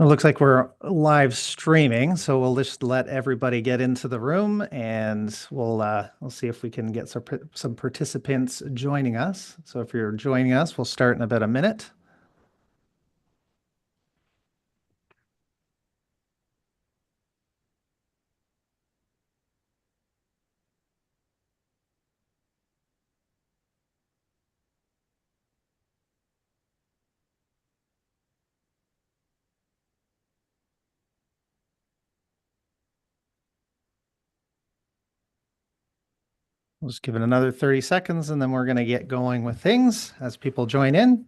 It looks like we're live streaming, so we'll just let everybody get into the room, and we'll see if we can get some participants joining us. So if you're joining us, we'll start in about a minute. We'll just give it another 30 seconds, and then we're going to get going with things as people join in.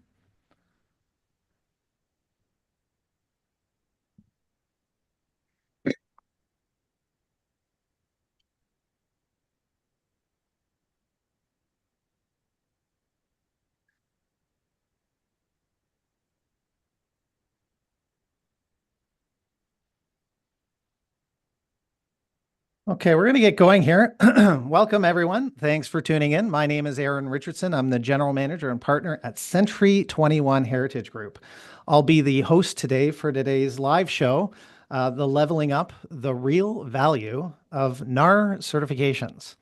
Okay, we're going to get going here. Welcome, everyone. Thanks for tuning in. My name is Aaron Richardson. I'm the general manager and partner at Century 21 Heritage Group. I'll be the host today for today's live show, the Leveling Up the Real Value of NAR Certifications.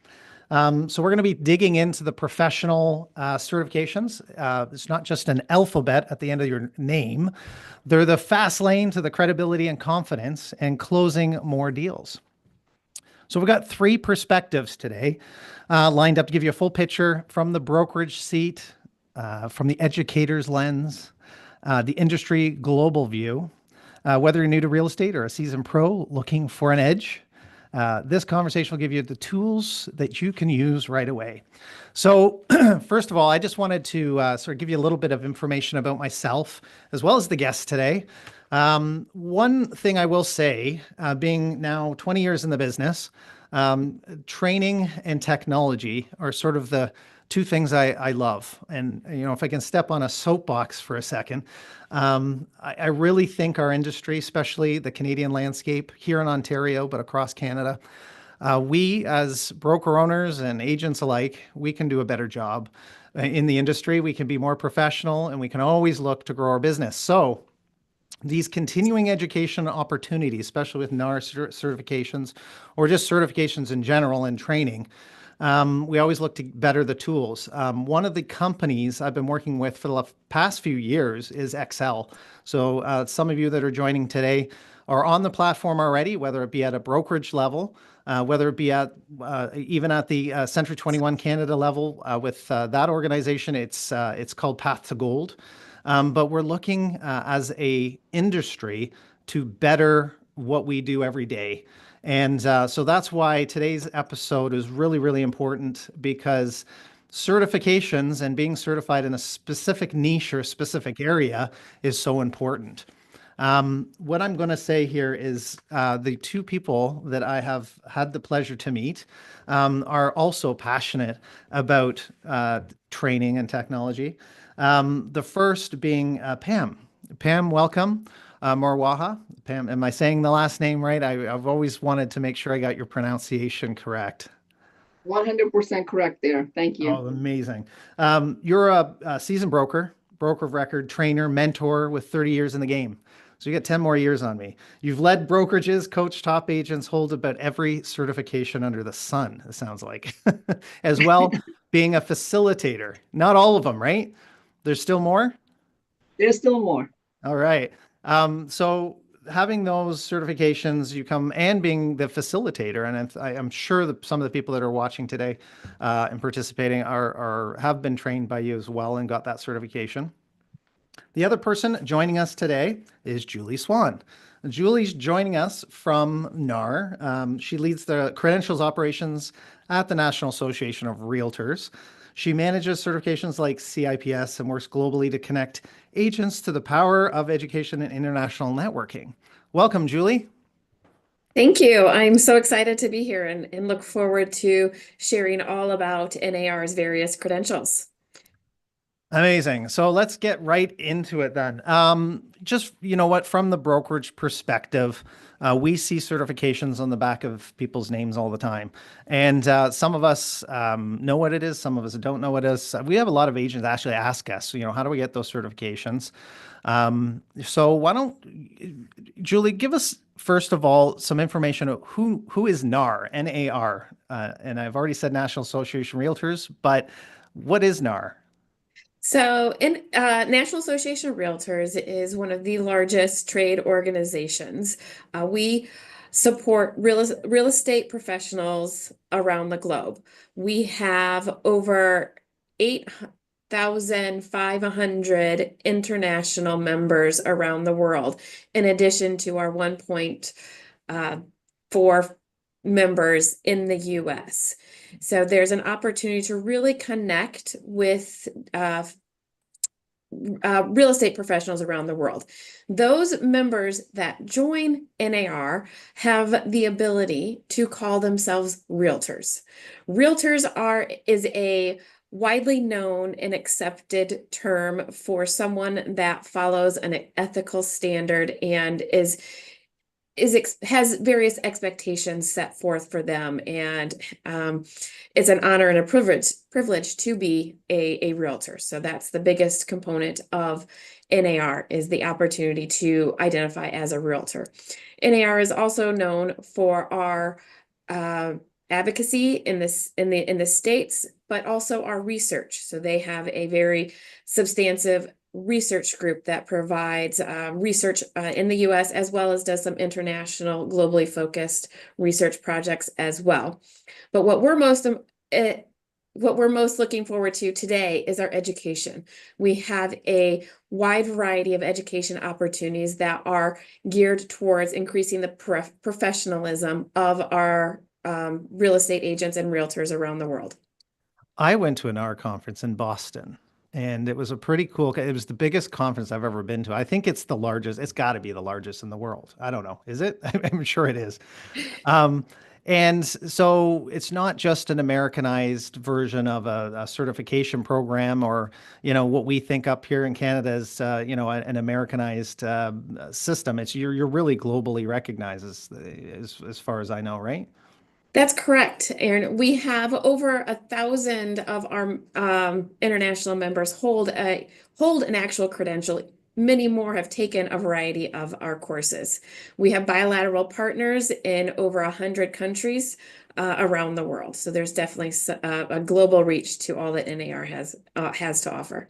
So we're going to be digging into the professional certifications. It's not just an alphabet at the end of your name. They're the fast lane to the credibility and confidence and closing more deals. So we've got three perspectives today lined up to give you a full picture from the brokerage seat, from the educator's lens, the industry global view. Whether you're new to real estate or a seasoned pro looking for an edge, this conversation will give you the tools that you can use right away. So first of all, I just wanted to sort of give you a little bit of information about myself as well as the guests today. One thing I will say, being now 20 years in the business, training and technology are sort of the two things I love. And, you know, if I can step on a soapbox for a second, I really think our industry, especially the Canadian landscape here in Ontario, but across Canada, we as broker owners and agents alike, we can do a better job in the industry. We can be more professional and we can always look to grow our business. So these continuing education opportunities, especially with NAR certifications or just certifications in general and training, we always look to better the tools. One of the companies I've been working with for the past few years is Excel. So some of you that are joining today are on the platform already, whether it be at a brokerage level, whether it be at even at the Century 21 Canada level with that organization. It's called Path to Gold. But we're looking as a industry to better what we do every day. And so that's why today's episode is really, really important, because certifications and being certified in a specific niche or specific area is so important. What I'm going to say here is the two people that I have had the pleasure to meet are also passionate about training and technology. The first being Pam. Pam, welcome. Morwaha. Pam, am I saying the last name right? I've always wanted to make sure I got your pronunciation correct. 100% correct there. Thank you. Oh, amazing. You're a seasoned broker, broker of record, trainer, mentor with 30 years in the game. So you got 10 more years on me. You've led brokerages, coached top agents, hold about every certification under the sun, it sounds like, as well being a facilitator. Not all of them, right? There's still more? There's still more. All right. So having those certifications, you come and being the facilitator, and I'm sure that some of the people that are watching today and participating have been trained by you as well and got that certification. The other person joining us today is Julie Swan. Julie's joining us from NAR. She leads the credentials operations at the National Association of Realtors. She manages certifications like CIPS and works globally to connect agents to the power of education and international networking. Welcome, Julie. Thank you. I'm so excited to be here and look forward to sharing all about NAR's various credentials. Amazing. So let's get right into it then. Just, you know what, from the brokerage perspective, we see certifications on the back of people's names all the time. And some of us know what it is. Some of us don't know what it is. We have a lot of agents actually ask us, you know, how do we get those certifications? So why don't, Julie, give us first of all some information of who is NAR, N-A-R, and I've already said National Association of Realtors, but what is NAR? So, National Association of Realtors is one of the largest trade organizations. We support real estate professionals around the globe. We have over 8,500 international members around the world, in addition to our 1.4 members in the US. So there's an opportunity to really connect with real estate professionals around the world. Those members that join NAR have the ability to call themselves realtors. Is a widely known and accepted term for someone that follows an ethical standard and has various expectations set forth for them, and it's an honor and a privilege to be a realtor. So that's the biggest component of NAR, is the opportunity to identify as a realtor. NAR is also known for our advocacy in the states, but also our research. So they have a very substantive research group that provides research in the US, as well as does some international, globally focused research projects as well. But what we're most looking forward to today is our education. We have a wide variety of education opportunities that are geared towards increasing the professionalism of our real estate agents and realtors around the world. I went to an NAR conference in Boston, and it was a pretty cool, it was the biggest conference I've ever been to. I think it's the largest, it's got to be the largest in the world. I don't know. Is it? I'm sure it is. And so it's not just an Americanized version of a certification program, or, what we think up here in Canada is, an Americanized system. You're really globally recognized as far as I know, right? That's correct, Aaron. We have over 1,000 of our international members hold an actual credential. Many more have taken a variety of our courses. We have bilateral partners in over 100 countries around the world. So there's definitely a global reach to all that NAR has to offer.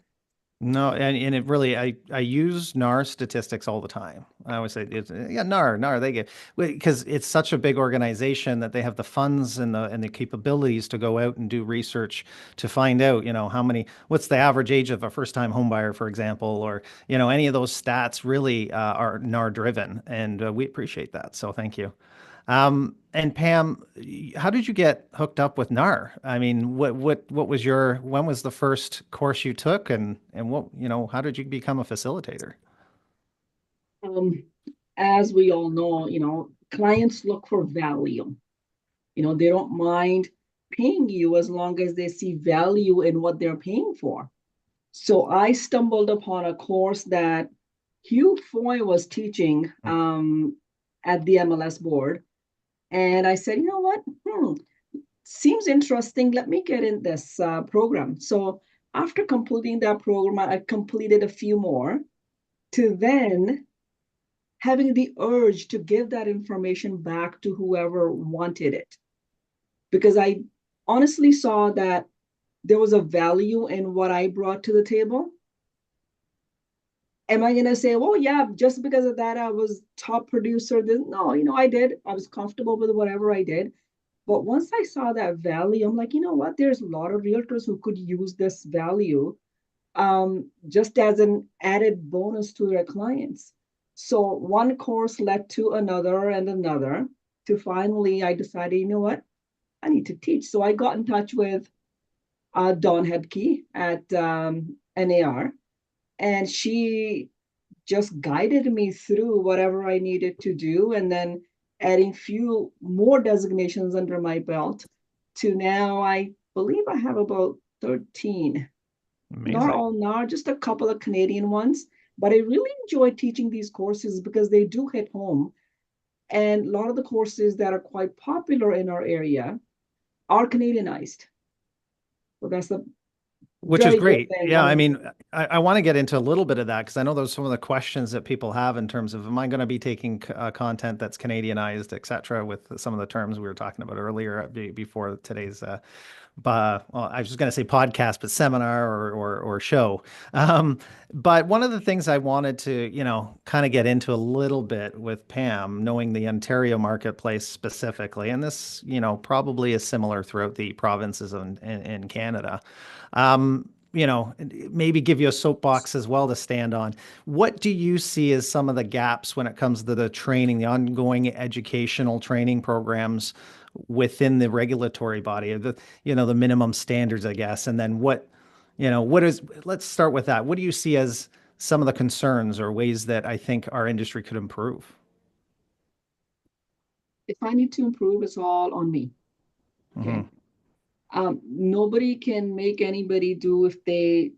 No, and it really, I use NAR statistics all the time. I always say, NAR, they get, because it's such a big organization that they have the funds and the capabilities to go out and do research to find out, what's the average age of a first-time home buyer, for example, or, any of those stats really are NAR driven, and we appreciate that. So thank you. And Pam, how did you get hooked up with NAR? I mean, when was the first course you took, and what, how did you become a facilitator? As we all know, clients look for value. They don't mind paying you as long as they see value in what they're paying for. So I stumbled upon a course that Hugh Foy was teaching at the MLS board. And I said, you know what? Seems interesting. Let me get in this program. So after completing that program, I completed a few more, to then having the urge to give that information back to whoever wanted it. Because I honestly saw that there was a value in what I brought to the table. Am I going to say, well, yeah, just because of that, I was top producer? No, I did. I was comfortable with whatever I did. But once I saw that value, I'm like, you know what? There's a lot of realtors who could use this value just as an added bonus to their clients. So one course led to another and another, to finally I decided, you know what? I need to teach. So I got in touch with Dawn Hebke at NAR, and she just guided me through whatever I needed to do, and then adding few more designations under my belt to now I believe I have about 13. Amazing. Not all NAR, just a couple of Canadian ones. But I really enjoy teaching these courses because they do hit home. And a lot of the courses that are quite popular in our area are Canadianized. So that's the Which is Very good great. thing. Yeah, I mean, I want to get into a little bit of that because I know those some of the questions that people have in terms of, am I going to be taking content that's Canadianized, et cetera, with some of the terms we were talking about earlier before today's well, I was just going to say podcast, but seminar or show. But one of the things I wanted to, kind of get into a little bit with Pam, knowing the Ontario marketplace specifically, and this, probably is similar throughout the provinces in Canada. Maybe give you a soapbox as well to stand on. What do you see as some of the gaps when it comes to the training, the ongoing educational training programs within the regulatory body, the minimum standards, I guess, and then let's start with that. What do you see as some of the concerns or ways that I think our industry could improve? If I need to improve, it's all on me. Okay. Nobody can make anybody do if they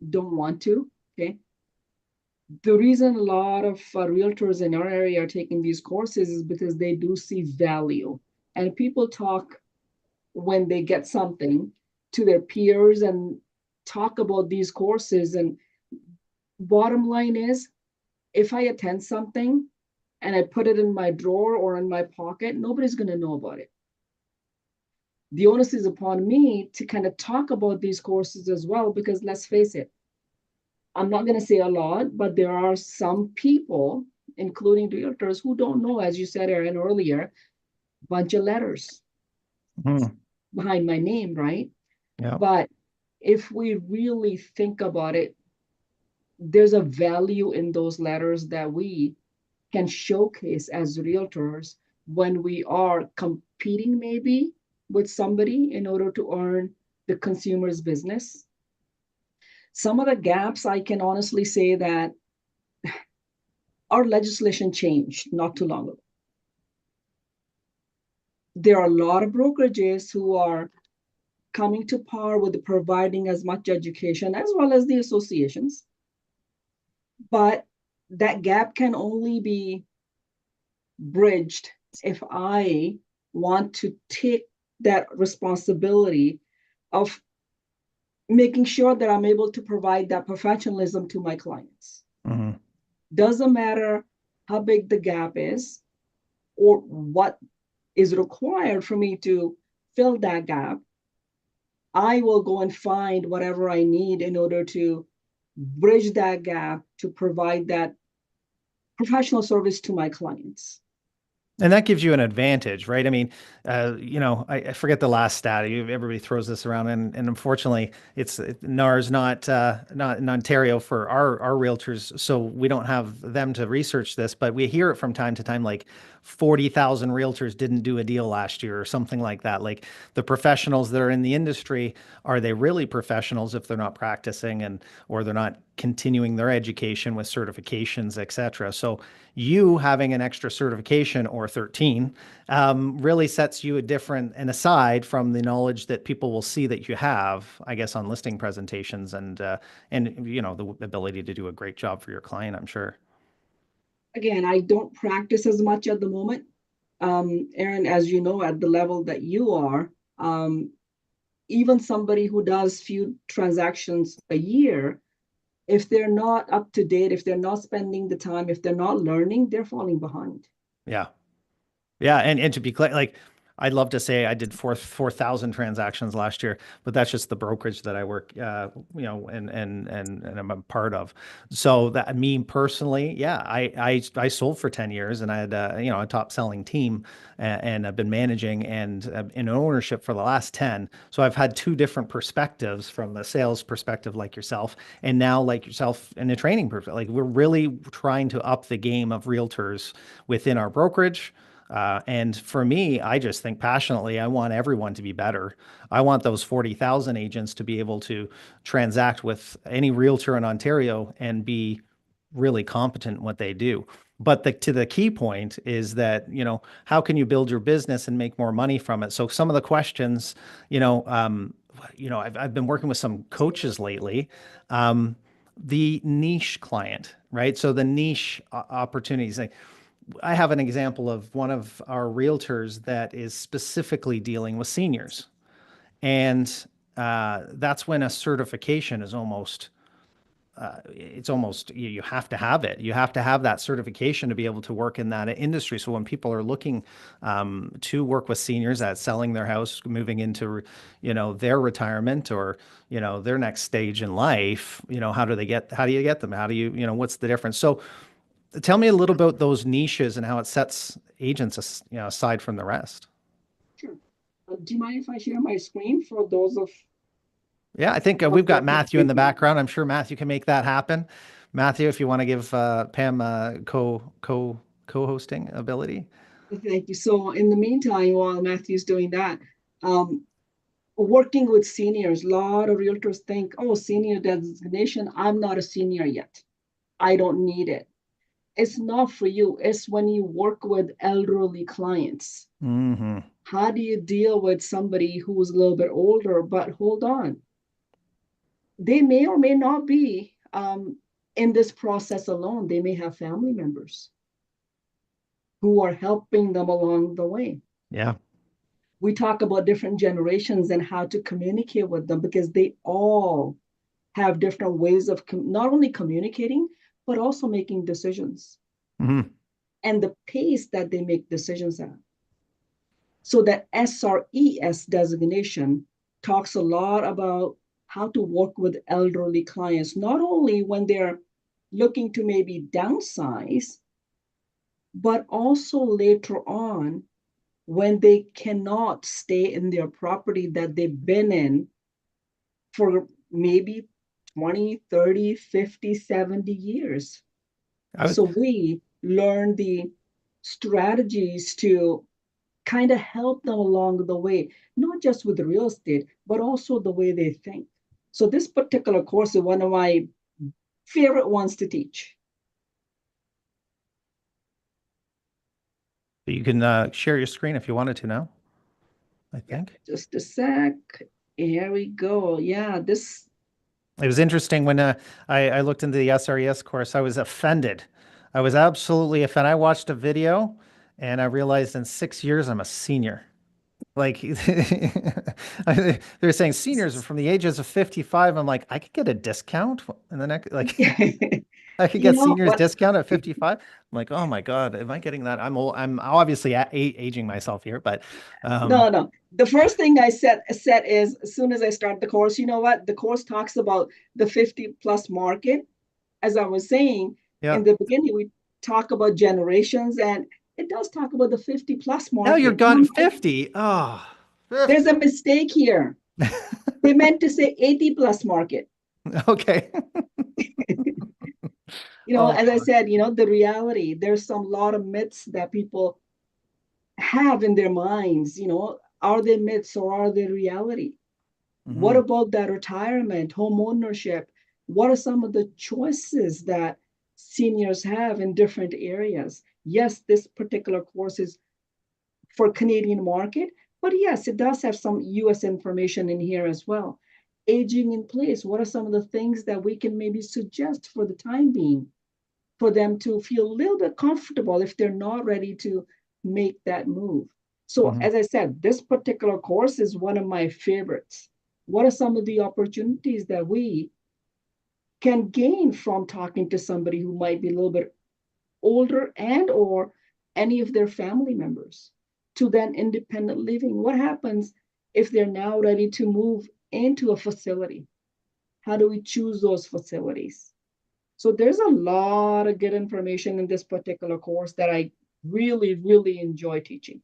don't want to. Okay. The reason a lot of realtors in our area are taking these courses is because they do see value. And people talk when they get something to their peers and talk about these courses. And bottom line is, if I attend something and I put it in my drawer or in my pocket, nobody's going to know about it. The onus is upon me to kind of talk about these courses as well, because let's face it, I'm not going to say a lot, but there are some people, including realtors, who don't know, as you said, Aaron, earlier, bunch of letters behind my name, right? Yeah. But if we really think about it, there's a value in those letters that we can showcase as realtors when we are competing maybe with somebody in order to earn the consumer's business. Some of the gaps, I can honestly say that our legislation changed not too long ago. There are a lot of brokerages who are coming to par with providing as much education as well as the associations. But that gap can only be bridged if I want to take that responsibility of making sure that I'm able to provide that professionalism to my clients. Doesn't matter how big the gap is or what is required for me to fill that gap. I will go and find whatever I need in order to bridge that gap to provide that professional service to my clients. And that gives you an advantage, right? I mean, I forget the last stat. Everybody throws this around, and unfortunately, NAR is not in Ontario for our realtors, so we don't have them to research this. But we hear it from time to time, like 40,000 realtors didn't do a deal last year, or something like that. Like the professionals that are in the industry, are they really professionals if they're not practicing or they're not continuing their education with certifications, et cetera? So you having an extra certification or 13 really sets you a different and aside from the knowledge that people will see that you have, I guess, on listing presentations and the ability to do a great job for your client, I'm sure. Again, I don't practice as much at the moment. Aaron, as you know, at the level that you are, even somebody who does few transactions a year, if they're not up to date, if they're not spending the time, if they're not learning, they're falling behind. Yeah. Yeah, and to be clear, like I'd love to say I did 4,000 transactions last year, but that's just the brokerage that I work, and I'm a part of. So that me personally, yeah, I sold for 10 years and I had a top selling team and I've been managing and in ownership for the last 10. So I've had two different perspectives from a sales perspective like yourself, and now like yourself in a training perspective. Like we're really trying to up the game of realtors within our brokerage. And for me, I just think passionately, I want everyone to be better. I want those 40,000 agents to be able to transact with any realtor in Ontario and be really competent in what they do. But to the key point is that, how can you build your business and make more money from it? So some of the questions, I've been working with some coaches lately. The niche client, right? So the niche opportunities, like I have an example of one of our realtors that is specifically dealing with seniors. And that's when a certification is almost it's almost you have to have it. You have to have that certification to be able to work in that industry. So when people are looking to work with seniors at selling their house, moving into, their retirement or, their next stage in life, how do you get them? How do you, what's the difference? So tell me a little about those niches and how it sets agents, aside from the rest. Sure. Do you mind if I share my screen for those of Yeah, I think us we've got working Matthew in with the me? background. I'm sure Matthew can make that happen. Matthew, if you want to give Pam co-hosting ability. Thank you. So in the meantime, while Matthew's doing that, um, working with seniors, a lot of realtors think, oh, senior designation, I'm not a senior yet. I don't need it. It's not for you. It's when you work with elderly clients. Hmm. How do you deal with somebody who's a little bit older, but hold on, they may or may not be in this process alone. They may have family members who are helping them along the way. Yeah. We talk about different generations and how to communicate with them because they all have different ways of not only communicating, but also making decisions Hmm. and the pace that they make decisions at. So that SRES designation talks a lot about how to work with elderly clients, not only when they're looking to maybe downsize, but also later on when they cannot stay in their property that they've been in for maybe 20, 30, 50, 70 years. I would, So we learn the strategies to kind of help them along the way, not just with real estate, but also the way they think. So this particular course is one of my favorite ones to teach. you can share your screen if you wanted to now, I Yeah, think. just a sec. Here we go. Yeah, this. It was interesting when I looked into the SRES course, I was offended. I was absolutely offended. I watched a video and I realized in 6 years I'm a senior. Like they're saying seniors are from the ages of 55. I'm like, I could get a discount in the next, like I could You get know seniors what? discount at 55. I'm like, oh my God, am I getting that? I'm old. I'm obviously aging myself here, but No, no. The first thing I said is as soon as I start the course, you know what? The course talks about the 50 plus market. As I was saying yeah. in the beginning, we talk about generations and it does talk about the 50 plus Now you're market. gone 50. Oh, There's 50. a mistake here. They meant to say 80 plus market. Okay. Oh, As I said, the reality, there's some lot of myths that people have in their minds, are they myths or are they reality? What mhm. about that retirement, home ownership? What are some of the choices that seniors have in different areas? Yes, this particular course is for Canadian market, but yes, it does have some US information in here as well. Aging in place, what are some of the things that we can maybe suggest for the time being for them to feel a little bit comfortable if they're not ready to make that move? So, Mhm. as I said, this particular course is one of my favorites. What are some of the opportunities that we can gain from talking to somebody who might be a little bit older and or any of their family members to then independent living? What happens if they're now ready to move into a facility? How do we choose those facilities? So there's a lot of good information in this particular course that I really, really enjoy teaching.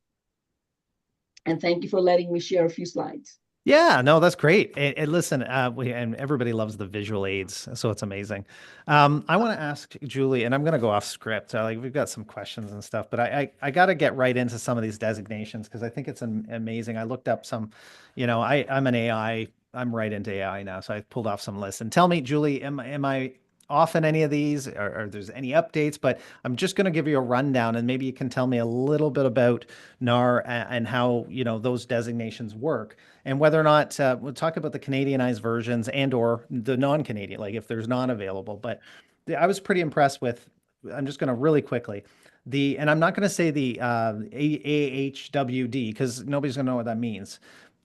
And thank you for letting me share a few slides. Yeah, no, that's great. And listen, and everybody loves the visual aids, so it's amazing. I want to ask Julie, and I'm going to go off script. Like we've got some questions and stuff, but I got to get right into some of these designations because I think it's amazing. I looked up some, I'm an AI. I'm right into AI now, so I pulled off some lists. And tell me, Julie, am I off in any of these, or there's any updates? But I'm just going to give you a rundown, and maybe you can tell me a little bit about NAR and how those designations work and whether or not we'll talk about the Canadianized versions and or the non-Canadian, like if there's non-available. But I was pretty impressed with. I'm just going to really quickly and I'm not going to say the AHWD because nobody's going to know what that means.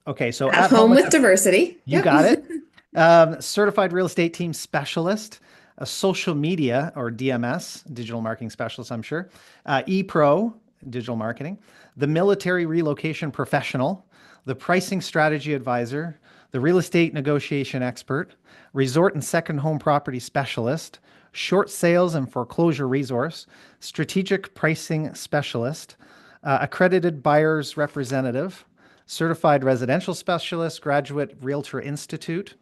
Okay, so At home with diversity. you Yep. got it. Certified real estate team specialist, a social media or DMS, digital marketing specialist, I'm sure, ePro, digital marketing, the military relocation professional, the pricing strategy advisor, the real estate negotiation expert, resort and second home property specialist, short sales and foreclosure resource, strategic pricing specialist, accredited buyer's representative, certified residential specialist, graduate realtor institute,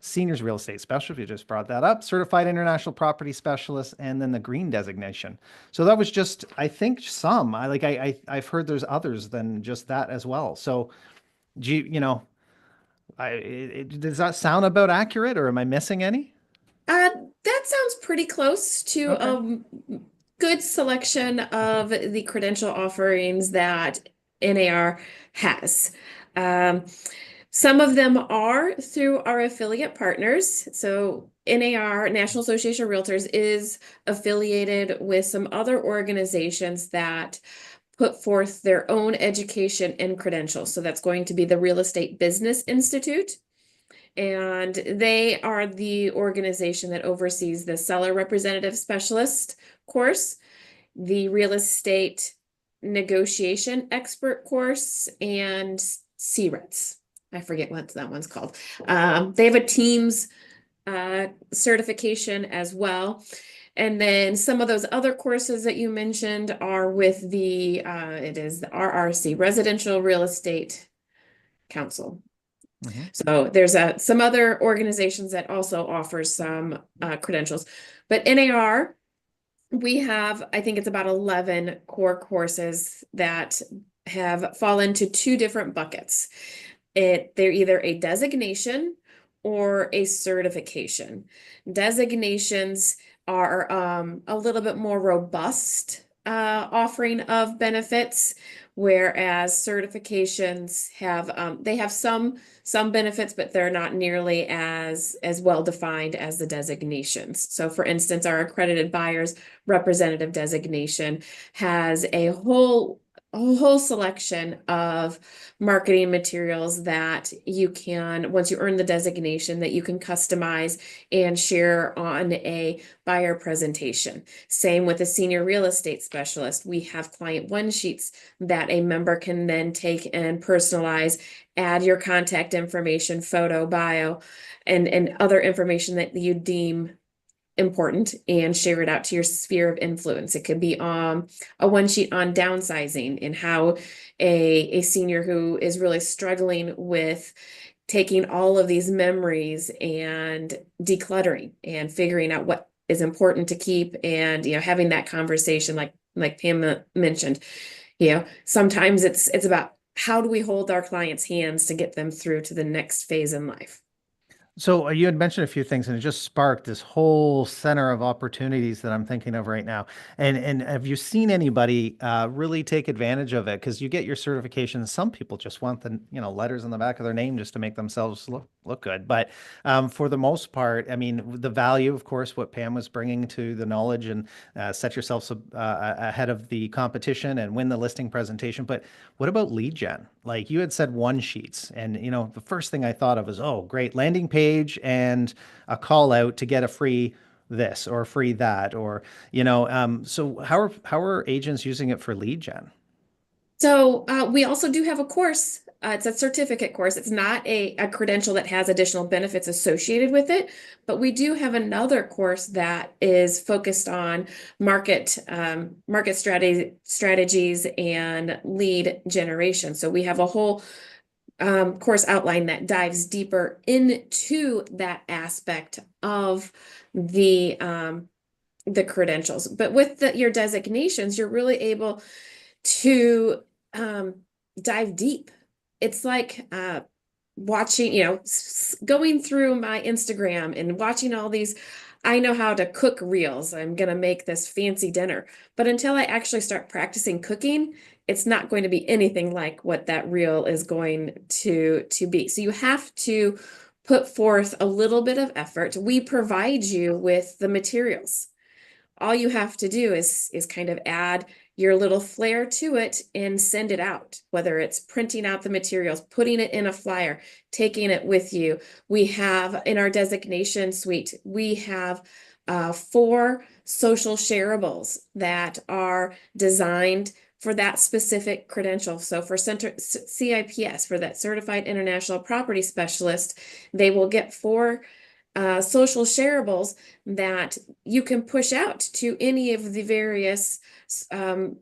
seniors real estate specialist, you just brought that up, certified international property specialist, and then the green designation. So that was just, I think, some. I've heard there's others than just that as well. So, does that sound about accurate, or am I missing any? Uh, that sounds pretty close to Okay. a good selection of the credential offerings that NAR has. Um, some of them are through our affiliate partners. So NAR, National Association of Realtors, is affiliated with some other organizations that put forth their own education and credentials. So that's going to be the Real Estate Business Institute. And they are the organization that oversees the seller representative specialist course, the real estate negotiation expert course, and CRETS. I forget what that one's called. They have a Teams certification as well. And then some of those other courses that you mentioned are with it is the RRC, Residential Real Estate Council. So there's some other organizations that also offer some credentials, but NAR, we have, I think it's about 11 core courses that fall into two different buckets. They're either a designation or a certification. Designations are a little bit more robust offering of benefits, whereas certifications have some benefits, but they're not nearly as well defined as the designations. So for instance, our accredited buyers representative designation has a whole selection of marketing materials that you can, once you earn the designation, that you can customize and share on a buyer presentation. Same with a senior real estate specialist. We have client one sheets that a member can then take and personalize, add your contact information, photo, bio, and other information that you deem important, and share it out to your sphere of influence. It could be a one sheet on downsizing and how a senior who is really struggling with taking all of these memories and decluttering and figuring out what is important to keep, and having that conversation like Pam mentioned. Sometimes it's about how do we hold our clients' hands to get them through to the next phase in life. So you had mentioned a few things, and it just sparked this whole center of opportunities that I'm thinking of right now. And have you seen anybody really take advantage of it? Because you get your certifications. Some people just want the letters on the back of their name just to make themselves look good. But for the most part, I mean, the value, of course, what Pam was bringing to the knowledge, and set yourself ahead of the competition and win the listing presentation. But what about lead gen? Like you had said, one sheets, and the first thing I thought of was, oh, great, landing page and a call out to get a free this or free that, or so how are agents using it for lead gen? So we also do have a course. It's a certificate course. It's not a credential that has additional benefits associated with it, but we do have another course that is focused on market strategies and lead generation. So we have a whole course outline that dives deeper into that aspect of the credentials. But with your designations, you're really able to dive deep. It's like watching, going through my Instagram and watching all these. I know how to cook reels. I'm going to make this fancy dinner. But until I actually start practicing cooking, it's not going to be anything like what that reel is going to be. So you have to put forth a little bit of effort. We provide you with the materials. All you have to do is kind of add your little flair to it and send it out, whether it's printing out the materials, putting it in a flyer, taking it with you. We have in our designation suite, we have 4 social shareables that are designed for that specific credential. So for CIPS, for that Certified International Property Specialist, they will get 4 social shareables that you can push out to any of the various social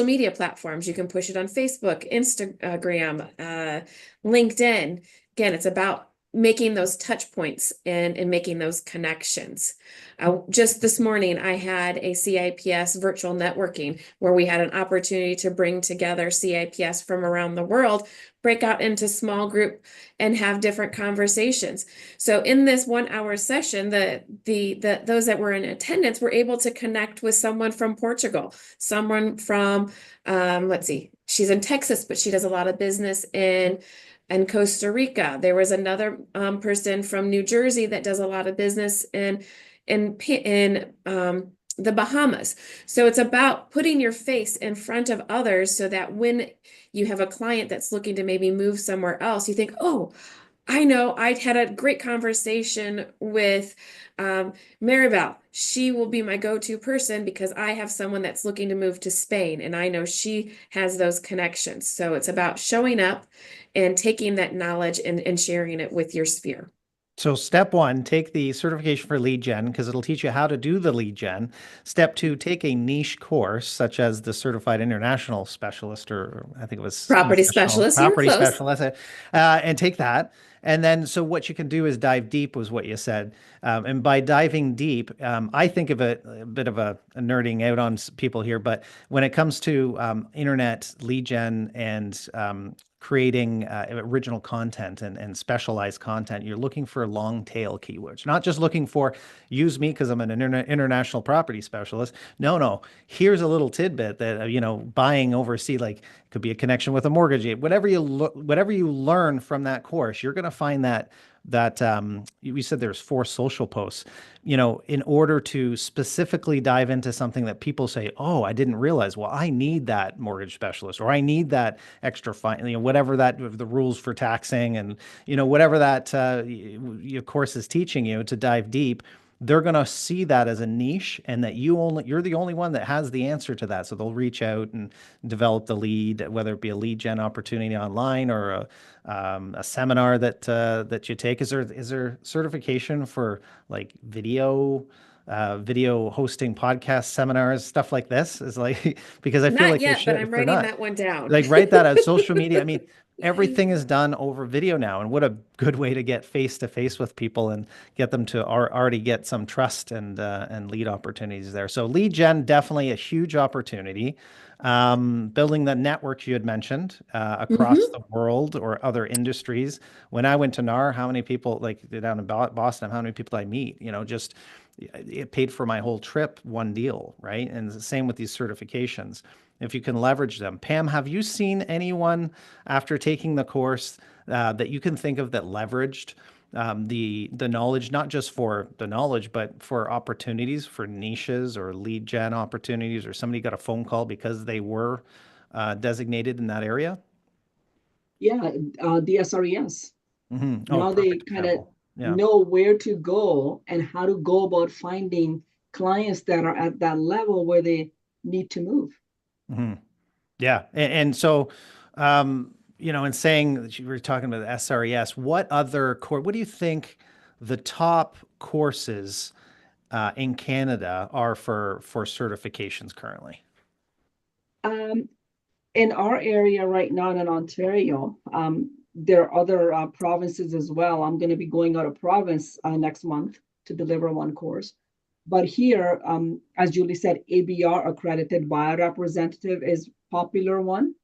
media platforms. You can push it on Facebook, Instagram, LinkedIn. Again, it's about making those touch points and making those connections. Just this morning, I had a CIPS virtual networking where we had an opportunity to bring together CIPS from around the world, break out into small group and have different conversations. So in this 1-hour session, those that were in attendance were able to connect with someone from Portugal, someone from, let's see, she's in Texas, but she does a lot of business in Costa Rica. There was another person from New Jersey that does a lot of business in the Bahamas. So it's about putting your face in front of others so that when you have a client that's looking to maybe move somewhere else, you think, oh, I know, I had a great conversation with Maribel. She will be my go-to person because I have someone that's looking to move to Spain and I know she has those connections. So it's about showing up and taking that knowledge and sharing it with your sphere. So step 1, take the certification for lead gen because it'll teach you how to do the lead gen. Step 2, take a niche course such as the Certified International Specialist, or I think it was Property Specialist. You were Property close. Specialist, and take that. And then, so what you can do is dive deep, was what you said. And by diving deep, I think of it a bit of a nerding out on people here, but when it comes to internet lead gen and creating original content and specialized content, you're looking for long tail keywords, not just looking for use me because I'm an international property specialist. No, here's a little tidbit that, buying overseas, like could be a connection with a mortgage agent, whatever you learn from that course, you're going to find that we said there's 4 social posts, in order to specifically dive into something that people say, oh, I didn't realize, well, I need that mortgage specialist, or I need that extra fine, whatever the rules for taxing and, whatever that your course is teaching you to dive deep. They're going to see that as a niche and that you're the only one that has the answer to that. So they'll reach out and develop the lead, whether it be a lead gen opportunity online or a seminar that you take. Is there certification for like video hosting podcast seminars, stuff like this? Is like, because I feel Not like yet, but I'm writing that one down. like write that out. Social media. I mean, everything is done over video now, and what a good way to get face to face with people and get them to already get some trust and lead opportunities there. So lead gen, definitely a huge opportunity. Building the networks you had mentioned across the world or other industries. When I went to NAR, how many people, like down in Boston, how many people I meet, just it paid for my whole trip, one deal, right? And the same with these certifications, if you can leverage them. Pam, have you seen anyone after taking the course that you can think of that leveraged the knowledge, not just for the knowledge, but for opportunities, for niches or lead gen opportunities, or somebody got a phone call because they were designated in that area? Yeah, the SRES. Mm-hmm. Oh, Now they perfect kind of example. Yeah. know where to go and how to go about finding clients that are at that level where they need to move. Mm-hmm. Yeah. And so, in saying that you were talking about the SRES, what do you think the top courses in Canada are for certifications currently? In our area right now in Ontario, there are other provinces as well. I'm going to be going out of province next month to deliver one course. But here, as Julie said, ABR, accredited buyer representative, is popular one.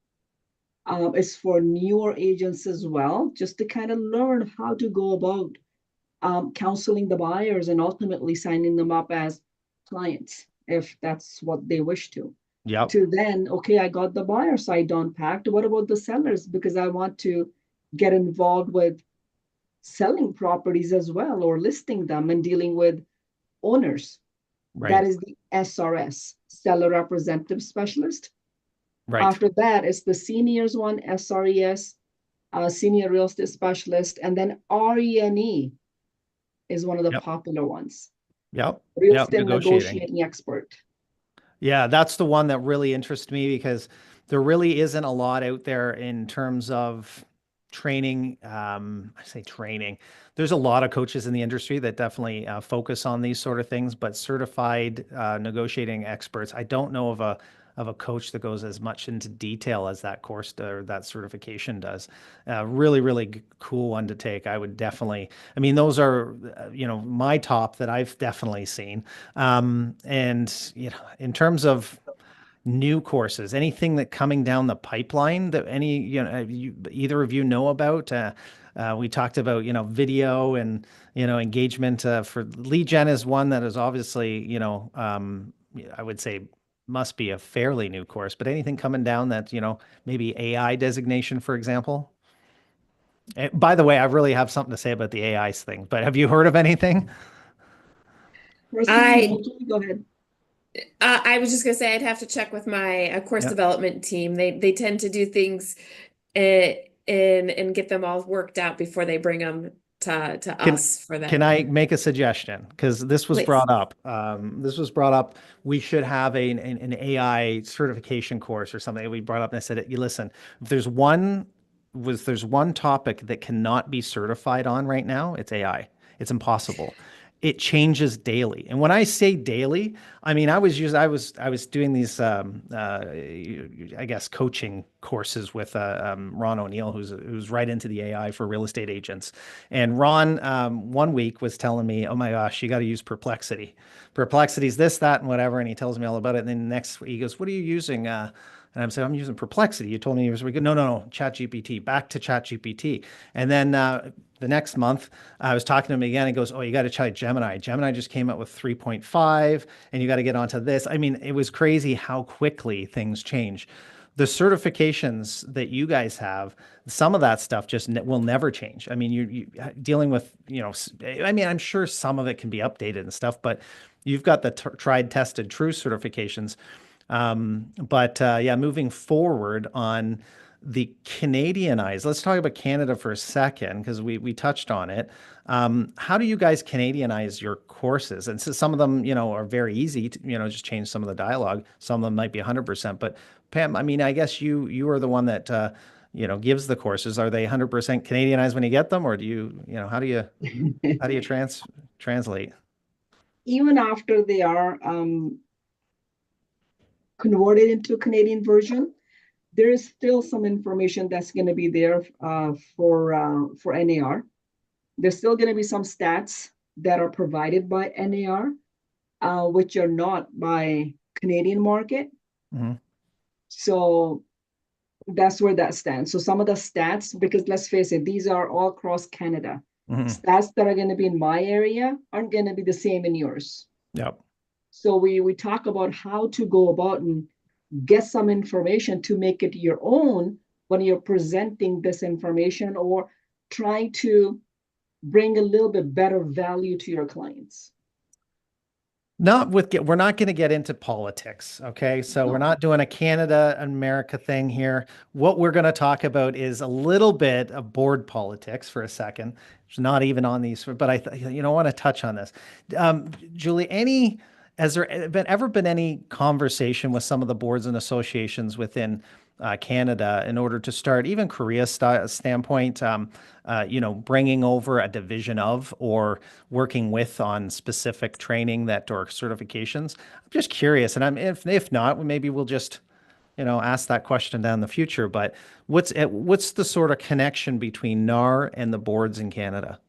It's for newer agents as well, just to kind of learn how to go about counseling the buyers and ultimately signing them up as clients if that's what they wish to. Yep. To then, okay, I got the buyer side down packed. What about the sellers? Because I want to get involved with selling properties as well, or listing them and dealing with owners. That Right. is the SRS, Seller Representative Specialist. Right. After that is the seniors one, SRES, Senior Real Estate Specialist, and then RENE is one of the Yep. popular ones. Yep. Real Yep. Estate Negotiating. Negotiating Expert. Yeah, that's the one that really interests me because there really isn't a lot out there in terms of training. I say training. There's a lot of coaches in the industry that definitely focus on these sort of things, but certified negotiating experts, I don't know of a coach that goes as much into detail as that course or that certification does. Really, really cool one to take. I would definitely. I mean, those are my top that I've definitely seen. And in terms of new courses, anything that coming down the pipeline that either of you know about? We talked about, video and, engagement for lead gen is one that is obviously, I would say must be a fairly new course, but anything coming down that, maybe AI designation, for example? By the way, I really have something to say about the AI thing, but have you heard of anything? Personally, I no, go ahead. I was just gonna say I'd have to check with my course Yeah. development team. They tend to do things and get them all worked out before they bring them to Can us for can that. I make a suggestion? Because this was Please. brought up. This was brought up. We should have an AI certification course or something. We brought up, and I said, "You listen, if there's one topic that cannot be certified on right now, it's AI. It's impossible. It changes daily. And when I say daily, I mean I was doing these I guess coaching courses with Ron O'Neill, who's right into the AI for real estate agents. And Ron one week was telling me, "Oh my gosh, you got to use Perplexity. Perplexity's this, that, and whatever." And he tells me all about it. And then next he goes, "What are you using?" And I'm saying, "I'm using Perplexity. You told me you was good." No, no, no, ChatGPT. Back to ChatGPT. And then the next month, I was talking to him again. He goes, "Oh, you got to try Gemini. Gemini just came out with 3.5, and you got to get onto this." I mean, it was crazy how quickly things change. The certifications that you guys have, some of that stuff just will never change. I mean, you dealing with, I mean, I'm sure some of it can be updated and stuff, but you've got the tried, tested, true certifications. But yeah, moving forward on the Canadianized, let's talk about Canada for a second because we touched on it. How do you guys Canadianize your courses? And so some of them, are very easy to, just change some of the dialogue. Some of them might be 100%. But Pam, I mean, I guess you are the one that gives the courses. Are they 100% Canadianized when you get them, or do how do you translate? Even after they are converted into a Canadian version, there is still some information that's going to be there for NAR. There's still going to be some stats that are provided by NAR, which are not by Canadian market. Hmm. So that's where that stands. So some of the stats, because let's face it, these are all across Canada. Hmm. Stats that are going to be in my area aren't going to be the same in yours. Yep. So we talk about how to go about and get some information to make it your own when you're presenting this information or trying to bring a little bit better value to your clients. We're not going to get into politics, okay? So we're No. not doing a Canada America thing here. What we're going to talk about is a little bit of board politics for a second. It's not even on these, but I want to touch on this. Julie, has there ever been any conversation with some of the boards and associations within Canada in order to start, even Korea standpoint, bringing over a division of or working with on specific training or certifications? I'm just curious, and if not, maybe we'll just ask that question down the future. But what's the sort of connection between NAR and the boards in Canada?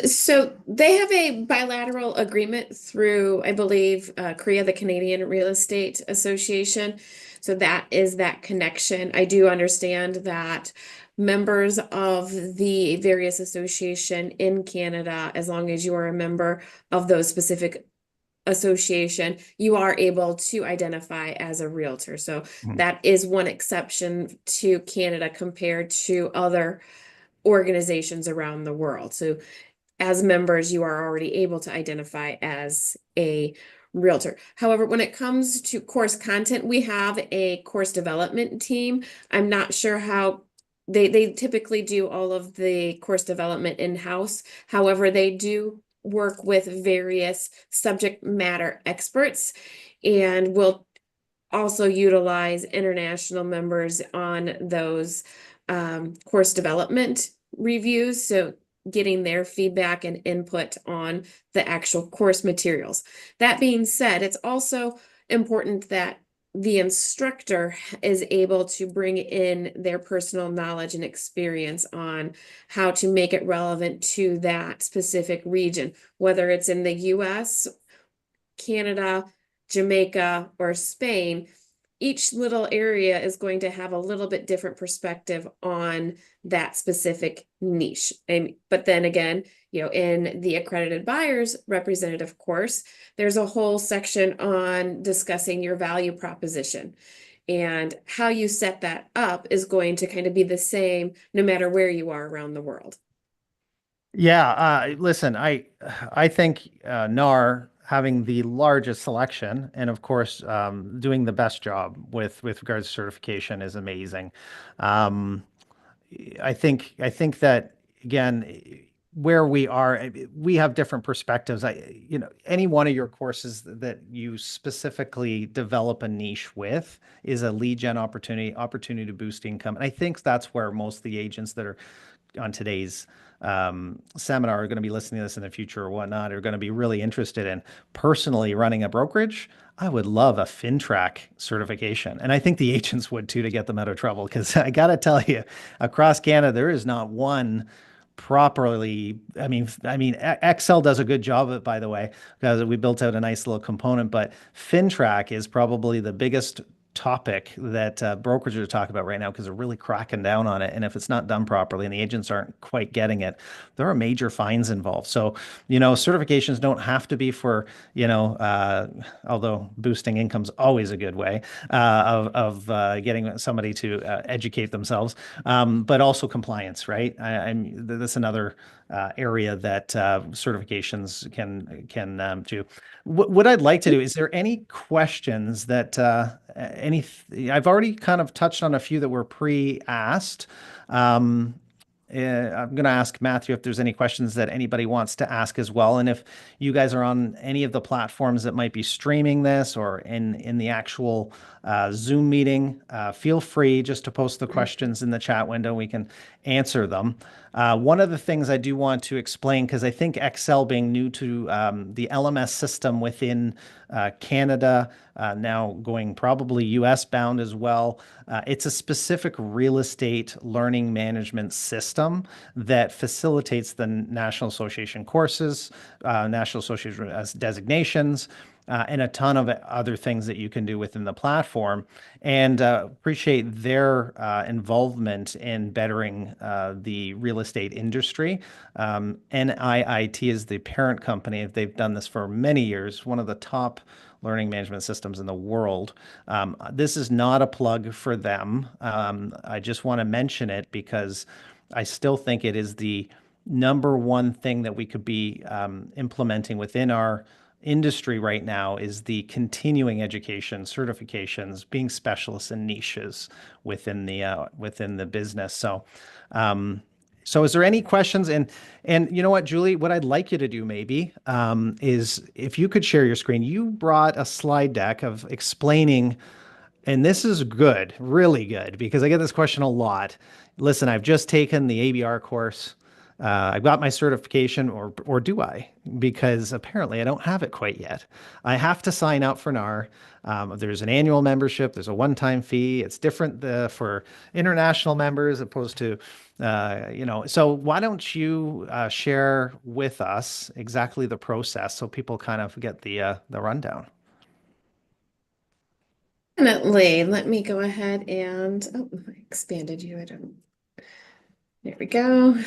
So they have a bilateral agreement through, I believe, Korea, the Canadian Real Estate Association. So that is that connection. I do understand that members of the various association in Canada, as long as you are a member of those specific association, you are able to identify as a realtor. So Mhm. that is one exception to Canada compared to other organizations around the world. So as members, you are already able to identify as a realtor. However, when it comes to course content, we have a course development team. I'm not sure how they typically do all of the course development in-house. However, they do work with various subject matter experts and will also utilize international members on those course development reviews. So getting their feedback and input on the actual course materials. That being said, it's also important that the instructor is able to bring in their personal knowledge and experience on how to make it relevant to that specific region, whether it's in the US, Canada, Jamaica, or Spain. Each little area is going to have a little bit different perspective on that specific niche. But then again, in the accredited buyers representative course, there's a whole section on discussing your value proposition. And how you set that up is going to kind of be the same no matter where you are around the world. Yeah, listen, I think NAR having the largest selection and of course doing the best job with regards to certification is amazing. Um, I think that again, where we are, we have different perspectives. Any one of your courses that you specifically develop a niche with is a lead gen opportunity to boost income. And I think that's where most of the agents that are on today's seminar are going to be listening to this in the future or whatnot are going to be really interested in. Personally running a brokerage, I would love a FinTrack certification. And I think the agents would too, to get them out of trouble. Because I got to tell you, across Canada, there is not one properly. Excel does a good job of it, by the way, because we built out a nice little component. But FinTrack is probably the biggest topic that brokers are talking about right now because they're really cracking down on it. And if it's not done properly and the agents aren't quite getting it, there are major fines involved. So, certifications don't have to be for, although boosting income's always a good way of getting somebody to educate themselves, but also compliance, right? That's another area that certifications can do. What I'd like to do, is there any questions that I've already kind of touched on a few that were pre-asked. I'm going to ask Matthew if there's any questions that anybody wants to ask as well. And if you guys are on any of the platforms that might be streaming this or in the actual Zoom meeting, feel free just to post the questions in the chat window. We can answer them. One of the things I do want to explain, because I think Excel being new to the LMS system within Canada, now going probably US bound as well, it's a specific real estate learning management system that facilitates the National Association courses, National Association designations, and a ton of other things that you can do within the platform. And appreciate their involvement in bettering the real estate industry. NIIT is the parent company. They've done this for many years, one of the top learning management systems in the world. This is not a plug for them. I just want to mention it because I still think it is the number one thing that we could be implementing within our industry right now is the continuing education certifications, being specialists in niches within the business. So is there any questions? And you know what, Julie, what I'd like you to do maybe is if you could share your screen. You brought a slide deck of explaining, and this is good, really good, because I get this question a lot. Listen, I've just taken the ABR course. I've got my certification, or do I? Because apparently I don't have it quite yet. I have to sign up for NAR. There's an annual membership. There's a one-time fee. It's different for international members opposed to, So why don't you share with us exactly the process so people kind of get the rundown? Definitely. Let me go ahead and I expanded you. There we go.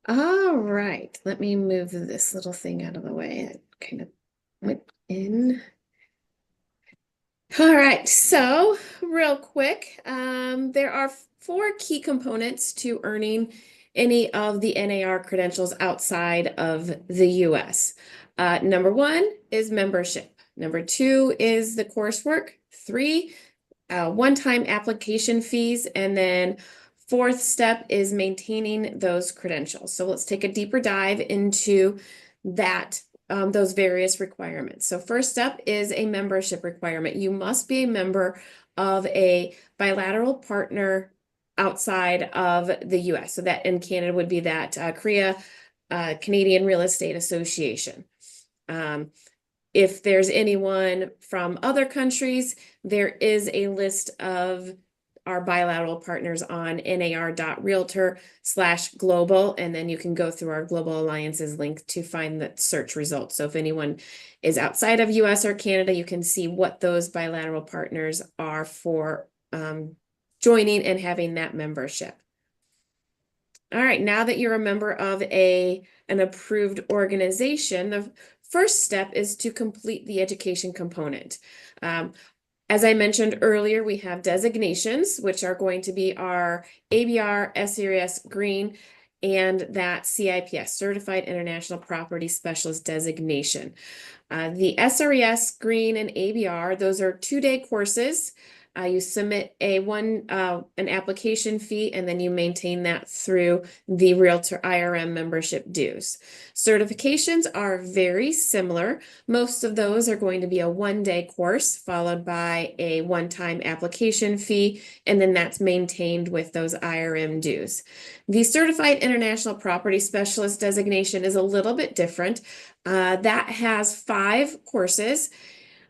All right. Let me move this little thing out of the way. It kind of went in. All right, so real quick, there are 4 key components to earning any of the NAR credentials outside of the US. Number 1 is membership. Number 2 is the coursework. 3, one-time application fees, and then 4th step is maintaining those credentials. So let's take a deeper dive into that, those various requirements. So first up is a membership requirement. You must be a member of a bilateral partner outside of the US. So that in Canada would be that Korea Canadian Real Estate Association. If there's anyone from other countries, there is a list of our bilateral partners on nar.realtor/global, and then you can go through our Global Alliances link to find the search results. So if anyone is outside of US or Canada, you can see what those bilateral partners are for joining and having that membership. All right, now that you're a member of an approved organization, the first step is to complete the education component. As I mentioned earlier, we have designations, which are going to be our ABR, SRS Green, and that CIPS, Certified International Property Specialist designation. The SRES, Green, and ABR, those are 2-day courses. You submit an application fee, and then you maintain that through the Realtor IRM membership dues. Certifications are very similar. Most of those are going to be a 1-day course followed by a one-time application fee, and then that's maintained with those IRM dues. The Certified International Property Specialist designation is a little bit different. That has 5 courses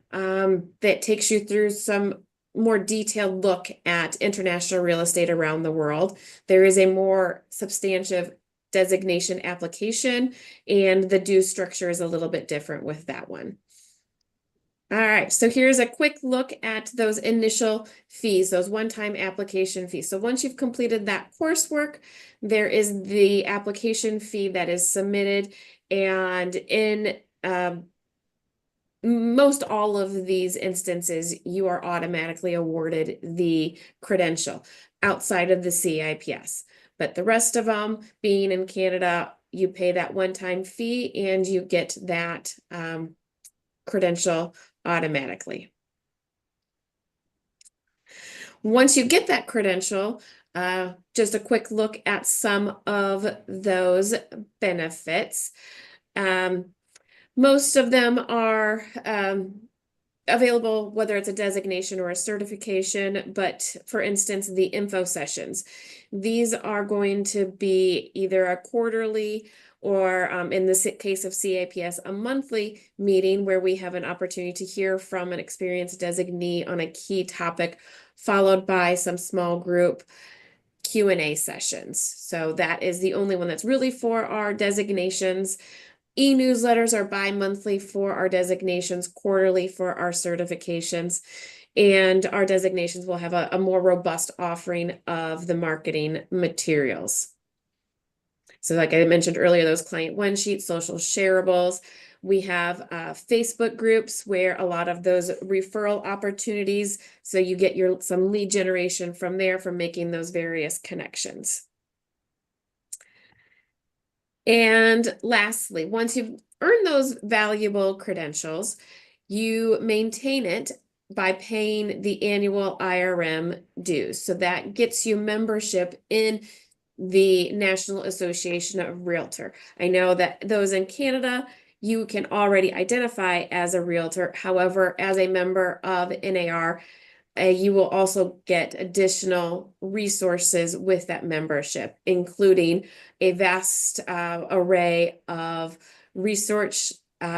that takes you through some more detailed look at international real estate around the world. There is a more substantive designation application, and the due structure is a little bit different with that one. All right, so here's a quick look at those initial fees, those one-time application fees. So once you've completed that coursework, there is the application fee that is submitted, and in most all of these instances, you are automatically awarded the credential outside of the CIPS. But the rest of them, being in Canada, you pay that one-time fee and you get that credential automatically. Once you get that credential, just a quick look at some of those benefits. Most of them are available, whether it's a designation or a certification, but for instance, the info sessions. These are going to be either a quarterly or in the case of CAPS, a monthly meeting where we have an opportunity to hear from an experienced designee on a key topic, followed by some small group Q&A sessions. So that is the only one that's really for our designations. E-newsletters are bi-monthly for our designations, quarterly for our certifications, and our designations will have a more robust offering of the marketing materials. So like I mentioned earlier, those client one sheets, social shareables. We have Facebook groups where a lot of those referral opportunities, so you get some lead generation from there from making those various connections. And lastly, once you've earned those valuable credentials, you maintain it by paying the annual IRM dues. So that gets you membership in the National Association of Realtor. I know that those in Canada, you can already identify as a realtor. However, as a member of NAR, you will also get additional resources with that membership, including a vast array of research.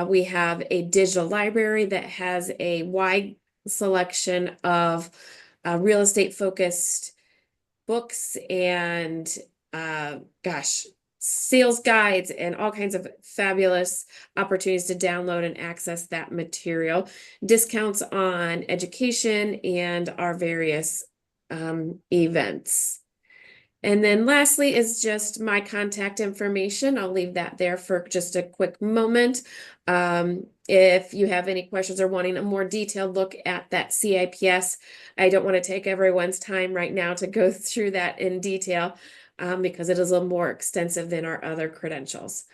We have a digital library that has a wide selection of real estate focused books and sales guides and all kinds of fabulous opportunities to download and access that material, discounts on education and our various events. And then lastly is just my contact information. I'll leave that there for just a quick moment. If you have any questions or wanting a more detailed look at that CIPS, I don't want to take everyone's time right now to go through that in detail because it is a little more extensive than our other credentials.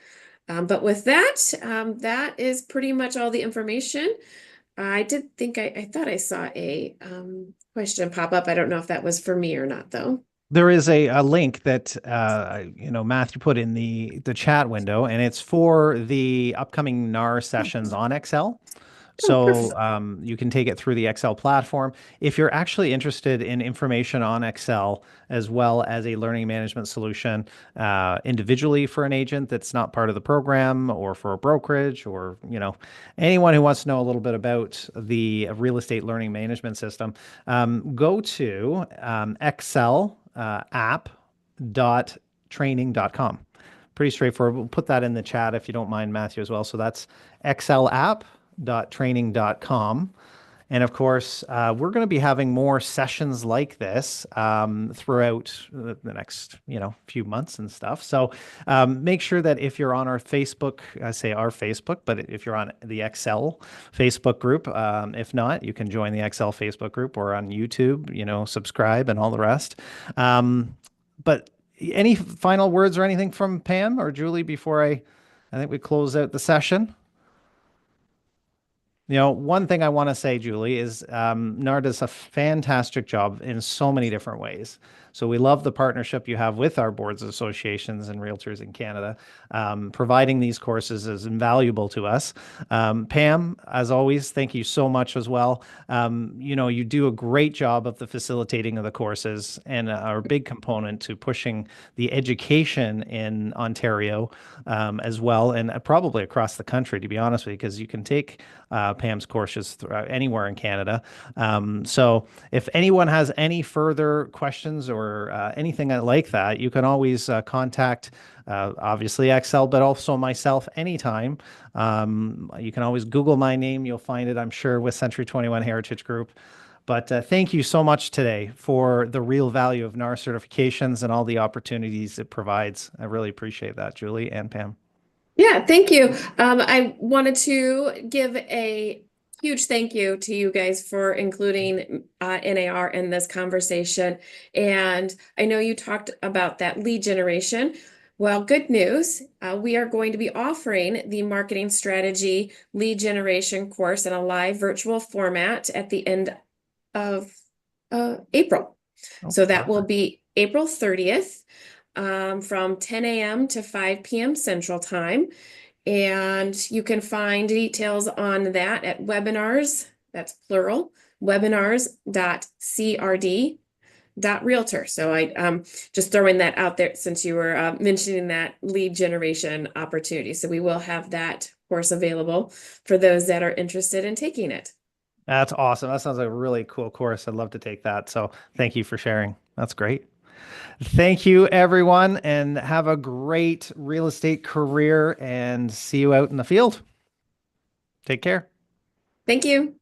But with that, that is pretty much all the information. I did think I thought I saw a question pop up. I don't know if that was for me or not, though. There is a link that Matthew put in the chat window, and it's for the upcoming NAR sessions on Excel. Oh, So perfect. you can take it through the Excel platform. If you're actually interested in information on Excel as well as a learning management solution individually for an agent that's not part of the program, or for a brokerage, or anyone who wants to know a little bit about the real estate learning management system, go to Excel app.training.com. Pretty straightforward. We'll put that in the chat if you don't mind, Matthew, as well. So that's excelapp.training.com. And of course, we're going to be having more sessions like this throughout the next, few months and stuff. So make sure that if you're on our Facebook, I say our Facebook, but if you're on the Excel Facebook group, if not, you can join the Excel Facebook group, or on YouTube, subscribe and all the rest. But any final words or anything from Pam or Julie before I think we close out the session? One thing I want to say, Julie, is NAR does a fantastic job in so many different ways. So we love the partnership you have with our boards, associations, and realtors in Canada. Providing these courses is invaluable to us. Pam, as always, thank you so much as well. You do a great job of the facilitating of the courses, and are a big component to pushing the education in Ontario as well, and probably across the country, to be honest with you, because you can take Pam's courses anywhere in Canada. So if anyone has any further questions or anything like that, you can always contact obviously Excel, but also myself anytime. You can always Google my name. You'll find it, I'm sure, with Century 21 Heritage Group. But thank you so much today for the real value of NAR certifications and all the opportunities it provides. I really appreciate that, Julie and Pam. Yeah, thank you. I wanted to give a huge thank you to you guys for including NAR in this conversation. And I know you talked about that lead generation. Well, good news. We are going to be offering the marketing strategy lead generation course in a live virtual format at the end of April. Oh, So that will be April 30th from 10 a.m. to 5 p.m. Central Time. And you can find details on that at webinars, that's plural, webinars.crd.realtor. So I just throwing that out there since you were mentioning that lead generation opportunity. So we will have that course available for those that are interested in taking it. That's awesome. That sounds like a really cool course. I'd love to take that. So thank you for sharing. That's great. Thank you, everyone, and have a great real estate career, and see you out in the field. Take care. Thank you.